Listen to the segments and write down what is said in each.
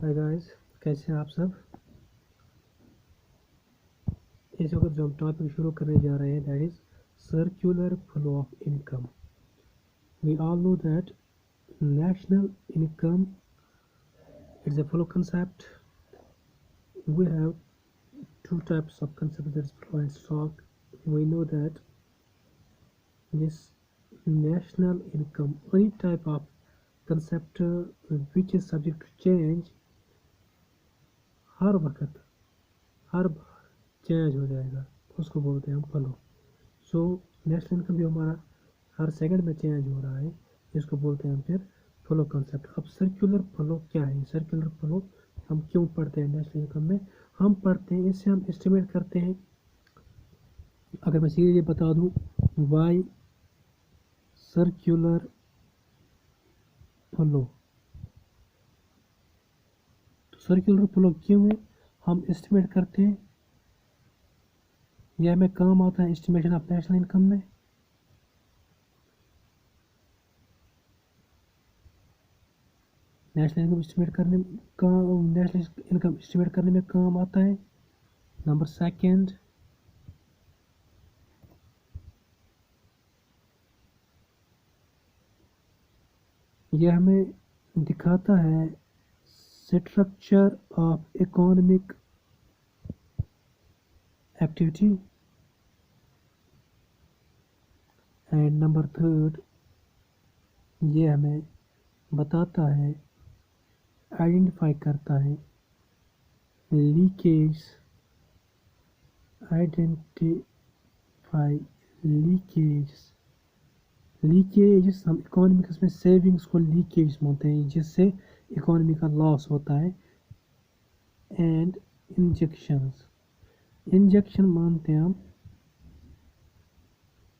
Hi guys, कैसे हैं आप सब। इस वक्त जो हम टॉपिक शुरू करने जा रहे हैं that is circular flow of income. We all know that national income is a flow concept. We have two types of concept, that is flow and stock. We know that this national income, any type of concept which is subject to change, हर वक्त हर बार change हो जाएगा, उसको बोलते हैं हम flow. So national income जो हमारा हर second में चेंज हो रहा है, इसको बोलते हैं हम फिर फ्लो कॉन्सेप्ट। अब सर्कुलर फ्लो क्या है? सर्कुलर फ्लो हम क्यों पढ़ते हैं? नेशनल इनकम में हम पढ़ते हैं, इससे हम एस्टिमेट करते हैं। अगर मैं सीधे बता दूं वाई सर्कुलर फ्लो, तो सर्कुलर फ्लो क्यों है हम एस्टिमेट करते हैं, यह हमें काम आता है एस्टिमेशन ऑफ नेशनल इनकम में। नेशनल इनकम एस्टिमेट करने में काम आता है। नंबर सेकंड, यह हमें दिखाता है structure of economic activity. And number third, ये हमें बताता है, आइडेंटिफाई करता है लीकेज, आइडेंटिफाई लीकेज हम इकोनॉमिक्स में सेविंग्स को लीकेज बोलते हैं, जिससे इकोनॉमी का लॉस होता है। एंड इंजेक्शन मानते हैं हम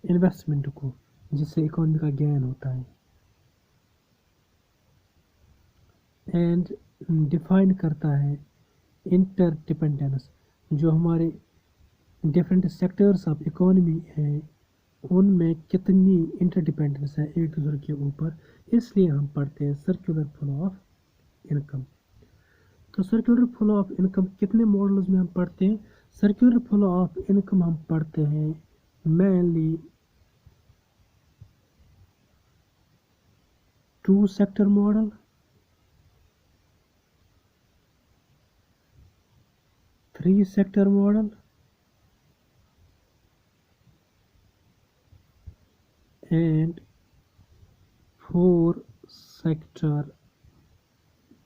इन्वेस्टमेंट को, जिससे इकोनॉमी का गेन होता है। एंड डिफाइन करता है इंटरडिपेंडेंस, जो हमारे डिफरेंट सेक्टर्स ऑफ इकोनॉमी हैं उनमें कितनी इंटरडिपेंडेंस है एक दूसरे के ऊपर, इसलिए हम पढ़ते हैं सर्कुलर फ्लो ऑफ इनकम। तो सर्कुलर फ्लो ऑफ इनकम कितने मॉडल्स में हम पढ़ते हैं? सर्कुलर फ्लो ऑफ इनकम हम पढ़ते हैं mainly two sector model, three sector model and four sector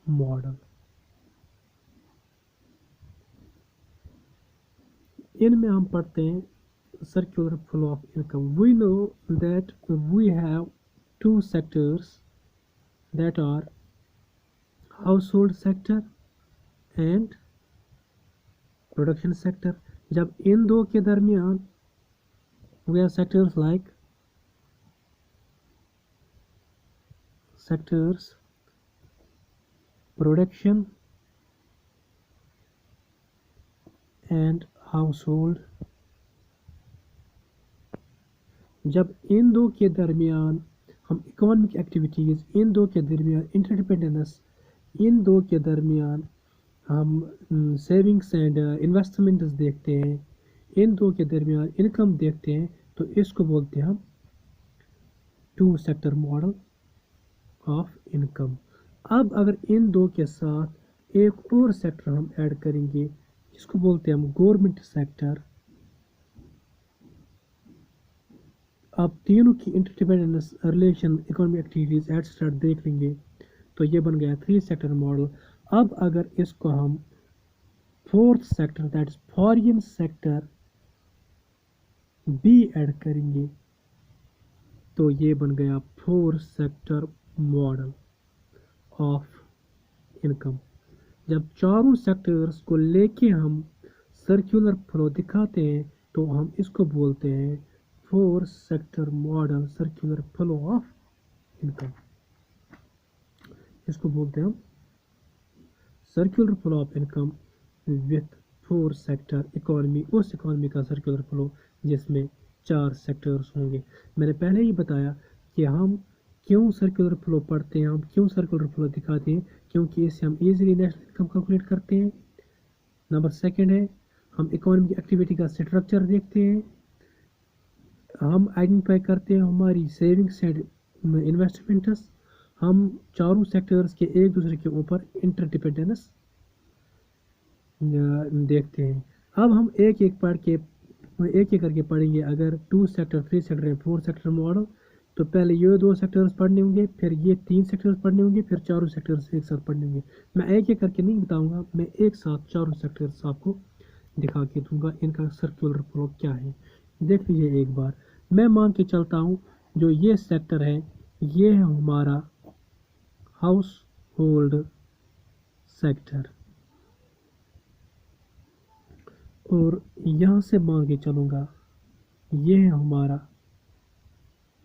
model. इनमें हम पढ़ते हैं circular flow of income. We know that we have two sectors that are household sector and production sector। जब इन दो के दरमियान we have sectors like sectors production and household। जब इन दो के दरमियान हम इकोनॉमिक एक्टिविटीज़, इन दो के दरमियान इंटरडिपेंडेंस, इन दो के दरमियान हम सेविंग्स एंड इन्वेस्टमेंट्स देखते हैं, इन दो के दरमियान इनकम देखते हैं, तो इसको बोलते हैं हम two sector model of income. अब अगर इन दो के साथ एक और सेक्टर हम ऐड करेंगे, इसको बोलते हैं हम गवर्नमेंट सेक्टर। अब तीनों की interdependence, relation, economic activities etcetera देख लेंगे, तो ये बन गया थ्री सेक्टर मॉडल। अब अगर इसको हम fourth sector that is foreign sector बी ऐड करेंगे, तो ये बन गया four sector model of income. जब चारों सेक्टर्स को लेके हम सर्कुलर फ्लो दिखाते हैं, तो हम इसको बोलते हैं four sector model circular flow of income. इसको बोलते हैं हम circular flow of income with four sector economy, उस इकोनॉमी का सर्कुलर फ्लो जिसमें चार सेक्टर्स होंगे। मैंने पहले ही बताया कि हम क्यों सर्कुलर फ्लो पढ़ते हैं, हम क्यों सर्कुलर फ्लो दिखाते हैं, क्योंकि इससे हम इजीली नेशनल इनकम कैलकुलेट करते हैं। नंबर सेकंड है हम इकोनॉमिक एक्टिविटी का स्ट्रक्चर देखते हैं, हम आइडेंटिफाई करते हैं हमारी सेविंग्स एंड इन्वेस्टमेंट्स, हम चारों सेक्टर्स के एक दूसरे के ऊपर इंटरडिपेंडेंस देखते हैं। अब हम एक एक करके पढ़ेंगे। अगर 2 सेक्टर 3 सेक्टर 4 सेक्टर मॉडल, तो पहले ये 2 सेक्टर्स पढ़ने होंगे, फिर ये 3 सेक्टर्स पढ़ने होंगे, फिर चारों सेक्टर्स एक साथ पढ़ने होंगे। मैं एक एक करके नहीं बताऊंगा, मैं एक साथ चारों सेक्टर्स आपको दिखा के दूंगा इनका सर्कुलर फ्लो क्या है। देख लीजिए एक बार, मैं मान के चलता हूँ जो ये सेक्टर है ये है हमारा हाउस होल्ड सेक्टर, और यहाँ से मान के चलूँगा ये है हमारा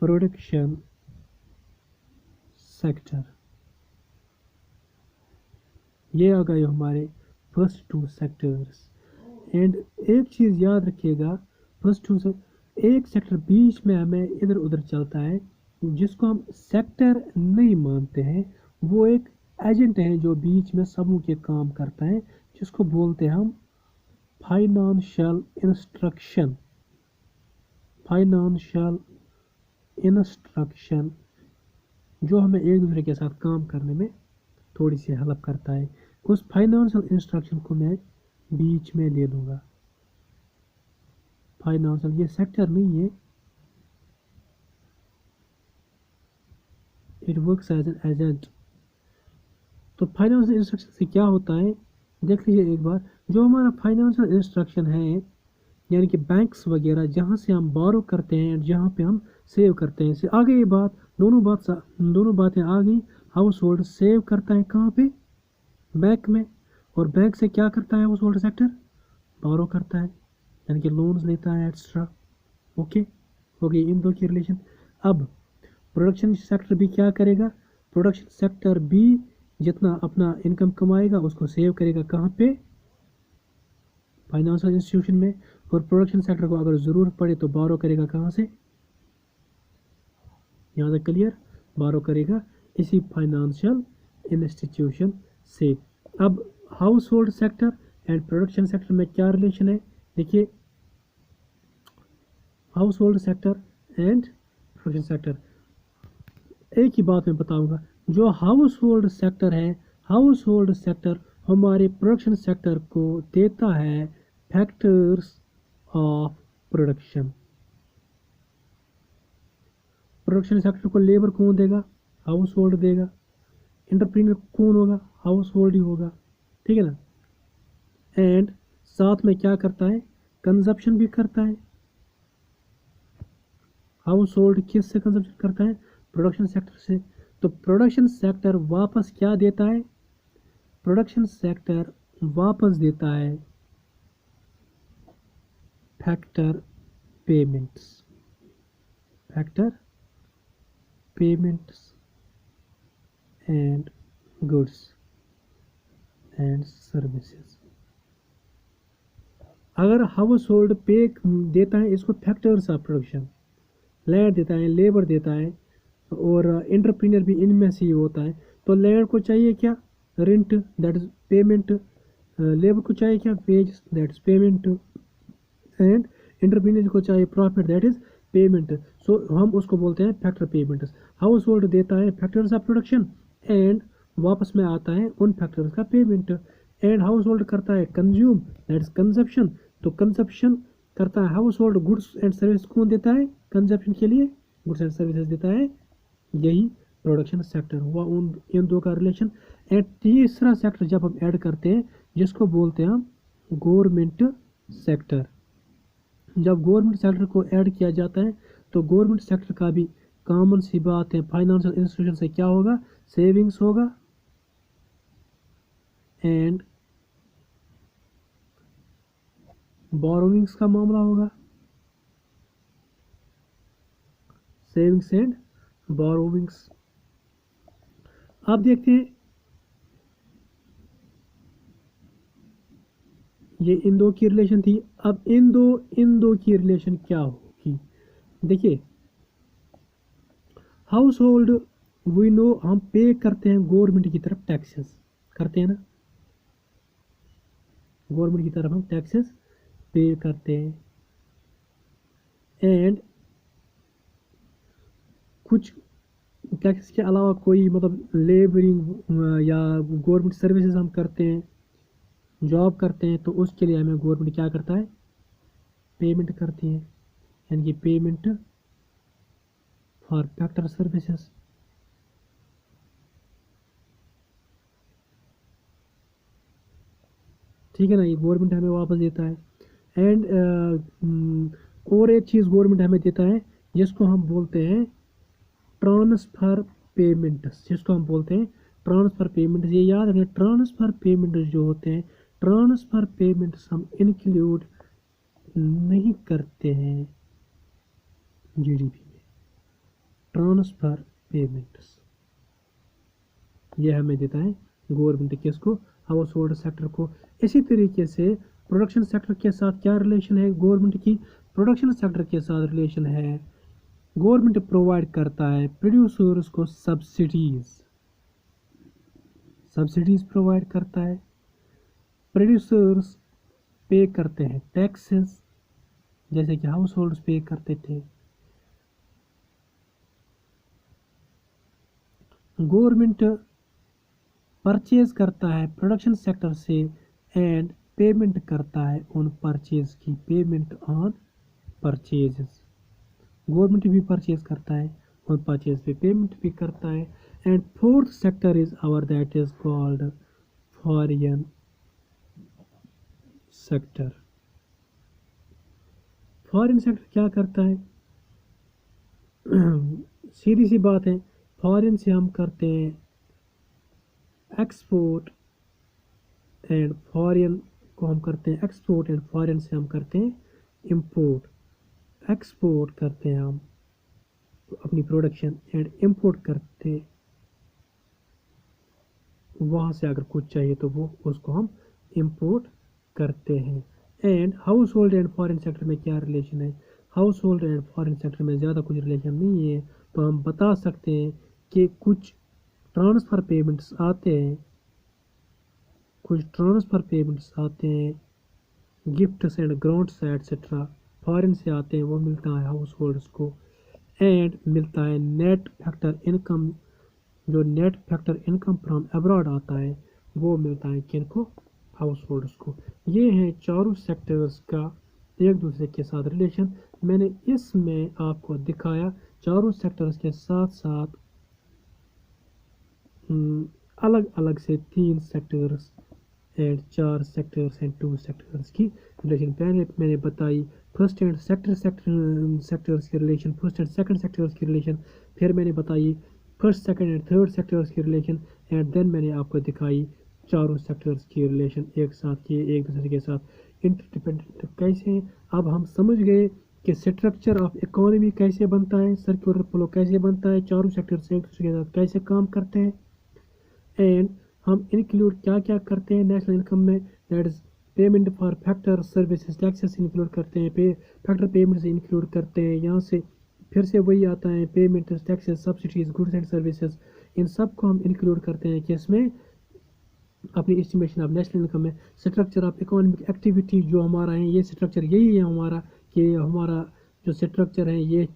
प्रोडक्शन सेक्टर। ये आ गए हमारे फर्स्ट 2 सेक्टर्स। एंड एक चीज़ याद रखिएगा, फर्स्ट 2 से एक सेक्टर बीच में हमें इधर उधर चलता है, जिसको हम सेक्टर नहीं मानते हैं, वो एक एजेंट है जो बीच में समूह के काम करता है, जिसको बोलते हैं हम फाइनेंशियल इंस्ट्रक्शन। फाइनेंशियल इंस्ट्रक्शन जो हमें एक दूसरे के साथ काम करने में थोड़ी सी हेल्प करता है। उस फाइनेंशियल इंस्ट्रक्शन को मैं बीच में ले लूँगा। फाइनेंशियल ये सेक्टर नहीं है, it works as an agent. तो फाइनेंशियल इंस्ट्रक्शन से क्या होता है, देख लीजिए एक बार, जो हमारा फाइनेंशियल इंस्ट्रक्शन है यानी कि बैंक्स वगैरह जहाँ से हम बोरो करते हैं, जहाँ पे हम सेव करते हैं, से आ गई बात, दोनों बातें आ गई। हाउस होल्ड सेव करता है कहाँ पे, बैंक में, और बैंक से क्या करता है हाउस होल्ड सेक्टर, बोरो करता है यानी कि लोन्स लेता है एक्स्ट्रा। ओके, हो गई इन दो की रिलेशन। अब प्रोडक्शन सेक्टर भी क्या करेगा, प्रोडक्शन सेक्टर भी जितना अपना इनकम कमाएगा उसको सेव करेगा कहाँ पे, फाइनेंशियल इंस्टीट्यूशन में, और प्रोडक्शन सेक्टर को अगर ज़रूरत पड़े तो बोरो करेगा कहाँ से, यहाँ तक क्लियर, बोरो करेगा इसी फाइनेंशियल इंस्टीट्यूशन से। अब house hold sector and production sector में क्या रिलेशन है, देखिए house hold sector and production sector, एक ही बात मैं बताऊंगा, जो हाउस होल्ड सेक्टर है, हाउस होल्ड सेक्टर हमारे प्रोडक्शन सेक्टर को देता है factors of production. Production sector को लेबर कौन देगा, हाउस होल्ड देगा। एंटरप्रेन्योर कौन होगा, हाउस होल्ड ही होगा, ठीक है ना। एंड साथ में क्या करता है, कंजप्शन भी करता है। हाउस होल्ड किस से कंजप्शन करता है, प्रोडक्शन सेक्टर से। तो प्रोडक्शन सेक्टर वापस क्या देता है, प्रोडक्शन सेक्टर वापस देता है factor payments, factor payments and goods and services. अगर हाउस होल्ड पे देता है इसको फैक्टर्स ऑफ प्रोडक्शन, लैंड देता है, लेबर देता है, और एंटरप्रेन्योर भी इनमें से ही होता है। तो लैंड को चाहिए क्या, rent that is payment, labour को चाहिए क्या, ways that is payment, and entrepreneur को चाहिए प्रॉफिट दैट इज पेमेंट। सो हम उसको बोलते हैं फैक्टर पेमेंट्स। हाउस होल्ड देता है फैक्टर्स ऑफ प्रोडक्शन एंड वापस में आता है उन फैक्टर्स का पेमेंट। एंड हाउस होल्ड करता है कंज्यूम दैट इज कंजप्शन, तो कंजप्शन करता है house hold. Goods and service कौन देता है कंजप्शन के लिए, गुड्स एंड सर्विसेज देता है, यही प्रोडक्शन सेक्टर हुआ उन इन दो का रिलेशन। एंड तीसरा सेक्टर जब हम ऐड करते हैं जिसको बोलते हैं हम गवर्नमेंट सेक्टर। जब गवर्नमेंट सेक्टर को ऐड किया जाता है तो गवर्नमेंट सेक्टर का भी कॉमन सी बात है, फाइनेंशियल इंस्टीट्यूशन से क्या होगा, सेविंग्स होगा एंड बोरोविंग्स का मामला होगा, सेविंग्स एंड बोरोविंग्स। अब देखते हैं ये इन दो की रिलेशन थी। अब इन दो की रिलेशन क्या होगी, देखिए हाउस होल्ड वी नो हम पे करते हैं गवर्नमेंट की तरफ टैक्सेस, करते हैं ना, गवर्नमेंट की तरफ हम टैक्सेस पे करते हैं। एंड कुछ टैक्स के अलावा कोई मतलब लेबरिंग या गवर्नमेंट सर्विसेज हम करते हैं, जॉब करते हैं, तो उसके लिए हमें गवर्नमेंट क्या करता है, पेमेंट करती है, यानी कि पेमेंट फॉर फैक्टर सर्विसेज। ठीक है ना, ये गवर्नमेंट हमें वापस देता है। एंड और एक चीज़ गवर्नमेंट हमें देता है जिसको हम बोलते हैं ट्रांसफ़र पेमेंट्स, जिसको हम बोलते हैं ट्रांसफ़र पेमेंट्स। ये याद रखें, ट्रांसफ़र पेमेंट्स जो होते हैं, ट्रांसफ़र पेमेंट्स हम इंक्लूड नहीं करते हैं जीडीपी में। ट्रांसफ़र पेमेंट्स ये हमें देता है गवर्नमेंट, किसको, हाउस होल्ड सेक्टर को। इसी तरीके से प्रोडक्शन सेक्टर के साथ क्या रिलेशन है गवर्नमेंट की, प्रोडक्शन सेक्टर के साथ रिलेशन है, गवर्नमेंट प्रोवाइड करता है प्रोड्यूसर्स को सब्सिडीज प्रोवाइड करता है, प्रोड्यूसर्स पे करते हैं टैक्सेस, जैसे कि हाउस होल्ड्स पे करते थे। गवर्नमेंट परचेज करता है प्रोडक्शन सेक्टर से एंड पेमेंट करता है उन परचेज की, पेमेंट ऑन परचेजेस। गवर्नमेंट भी परचेज करता है, और परचेज पे पेमेंट भी करता है। And fourth sector is our, that is called foreign sector. Foreign sector क्या करता है, सीधी सी बात है, फॉरेन से हम करते हैं एक्सपोर्ट, एंड फॉरेन को हम करते हैं एक्सपोर्ट, एंड फॉरेन से हम करते हैं इंपोर्ट। एक्सपोर्ट करते हैं हम अपनी प्रोडक्शन, एंड इंपोर्ट करते, वहाँ से अगर कुछ चाहिए तो वो उसको हम इंपोर्ट करते हैं। And house hold and foreign sector में क्या रिलेशन है, house hold and foreign sector में ज़्यादा कुछ रिलेशन नहीं है, तो हम बता सकते हैं कि कुछ ट्रांसफ़र पेमेंट्स आते हैं, कुछ ट्रांसफ़र पेमेंट्स आते हैं, gifts and grants etcetera foreign से आते हैं, वो मिलता है हाउस होल्ड्स को। एंड मिलता है नेट फैक्टर इनकम, जो net factor income from abroad आता है, वो मिलता है किनको, हाउस होल्ड्स को। ये हैं चारों सेक्टर्स का एक दूसरे के साथ रिलेशन। मैंने इसमें आपको दिखाया चारों सेक्टर्स के साथ साथ अलग अलग से 3 sectors and 4 sectors and 2 sectors की रिलेशन पहले मैंने बताई। फर्स्ट एंड सेक्टर्स की relation, first and second sectors की रिलेशन, फिर मैंने बताई first second and third sectors की रिलेशन, एंड देन मैंने आपको दिखाई चारों सेक्टर्स की रिलेशन एक साथ किए, एक दूसरे के साथ इंटरडिपेंडेंट कैसे हैं। अब हम समझ गए कि स्ट्रक्चर ऑफ इकोनॉमी कैसे बनता है, सर्कुलर फ्लो कैसे बनता है, चारों सेक्टर्स एक दूसरे के साथ कैसे काम करते हैं, एंड हम इंक्लूड क्या क्या करते हैं नेशनल इनकम में, that is payment for factor services, taxes include करते हैं, पे फैक्टर पेमेंट्स इंक्लूड करते हैं। यहाँ से फिर से वही आता है payment, taxes, subsidies, goods and services, इन सब को हम इंक्लूड करते हैं कि इसमें अपनी एस्टिमेशन ऑफ नेशनल इनकम में। स्ट्रक्चर ऑफ इकोनॉमिक एक्टिविटी जो हमारा है, ये स्ट्रक्चर यही है हमारा, कि हमारा जो स्ट्रक्चर है ये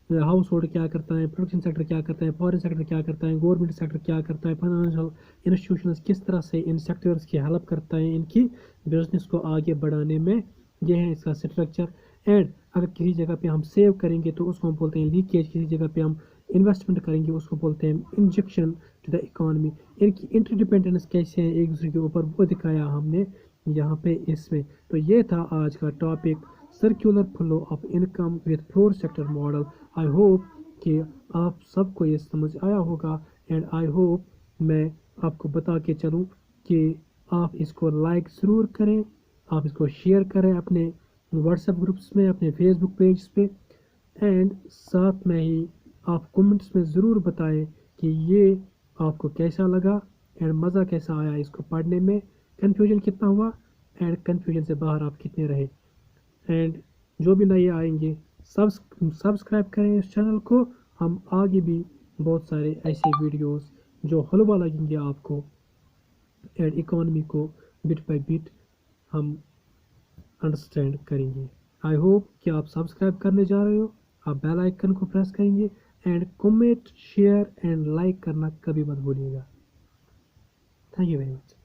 हाउस होल्ड क्या करता है, प्रोडक्शन सेक्टर क्या करता है, फॉरेन सेक्टर क्या करता है, गवर्नमेंट सेक्टर क्या करता है, फाइनेंशियल इंस्टीट्यूशंस किस तरह से इन सेक्टर्स की हेल्प करता है इनकी बिजनेस को आगे बढ़ाने में, ये है इसका स्ट्रक्चर। एंड अगर किसी जगह पे हम सेव करेंगे तो उसको हम बोलते हैं लीकेज, किसी जगह पे हम इन्वेस्टमेंट करेंगे उसको बोलते हैं इंजेक्शन टू द इकोनॉमी। इनकी इंटरडिपेंडेंस कैसे है एक दूसरे के ऊपर, वो दिखाया हमने यहाँ पे इसमें। तो ये था आज का topic, circular flow of income with 4 sector model. I hope कि आप सबको ये समझ आया होगा, एंड आई होप मैं आपको बता के चलूँ कि आप इसको लाइक ज़रूर करें, आप इसको शेयर करें अपने व्हाट्सएप ग्रुप्स में, अपने फेसबुक पेज पे, एंड साथ में ही आप कमेंट्स में ज़रूर बताएं कि ये आपको कैसा लगा, एंड मज़ा कैसा आया इसको पढ़ने में, कन्फ्यूजन कितना हुआ, एंड कन्फ्यूजन से बाहर आप कितने रहे। एंड जो भी नए आएंगे सब्सक्राइब करें इस चैनल को, हम आगे भी बहुत सारे ऐसे वीडियोस जो हलवा लगेंगे आपको, एंड इकोनॉमी को बिट बाय बिट हम अंडरस्टैंड करेंगे। आई होप कि आप सब्सक्राइब करने जा रहे हो, आप बेल आइकन को प्रेस करेंगे, and comment share and like करना कभी मत भूलिएगा। Thank you very much.